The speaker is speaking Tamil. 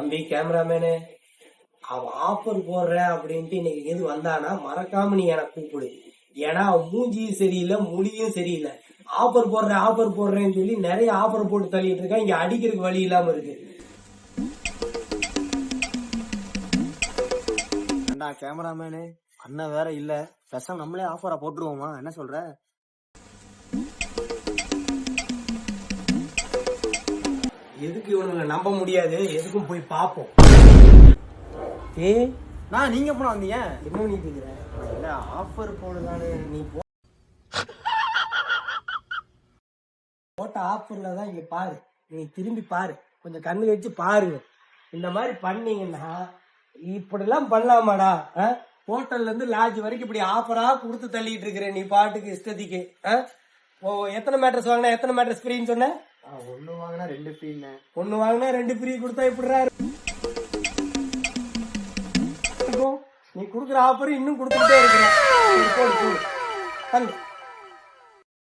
தம்பி கேமராமேனு, அவன் ஆஃபர் போடுற அப்படின்ட்டு இன்னைக்கு எது வந்தானா மறக்காம நீ எனக்கு கூப்பிடு. ஏன்னா அவன் மூஞ்சியும் சரியில்லை, மொழியும் சரியில்லை. ஆஃபர் போடுறேன்னு சொல்லி நிறைய ஆஃபர் போட்டு தள்ளிட்டு இருக்கான். இங்க அடிக்கிறதுக்கு வழி இல்லாம இருக்கு. கேமராமேனு அண்ணன் வேற இல்ல, பேசாம நம்மளே ஆஃபரா போட்டுருவோமா? என்ன சொல்ற? எதுக்கு இவனுங்களை நம்ப முடியாது, எதுக்கும் போய் பார்ப்போம். நான் நீங்க போன வந்தீங்க என்ன பண்ணிட்டு இருக்கிற? இல்ல ஆஃபர் போடுதானே. நீ போட்ட ஆஃபர்ல தான் இங்க பாரு, நீ திரும்பி பாரு, கொஞ்சம் கண்ணு வச்சு பாருங்க. இந்த மாதிரி பண்ணீங்கன்னா இப்படிலாம் பண்ணலாமாடா? ஹோட்டல்ல இருந்து லாட்ஜ் வரைக்கும் இப்படி ஆஃபரா கொடுத்து தள்ளிட்டு இருக்கிற நீ பாட்டுக்கு இஷ்டத்துக்கு. எத்தனை மேட்ரஸ் வாங்கினா எத்தனை மேட்ரஸ் ஃப்ரீன்னு சொன்ன? ஒண்ணு வாங்கினா 2 ஃப்ரீ. ஒண்ணு வாங்கினா 2 ஃப்ரீ கொடுத்தா எப்படிடா இருக்கும்? நீ கொடுக்குற ஆஃபர் இன்னும் கொடுத்துட்டே இருக்கிற.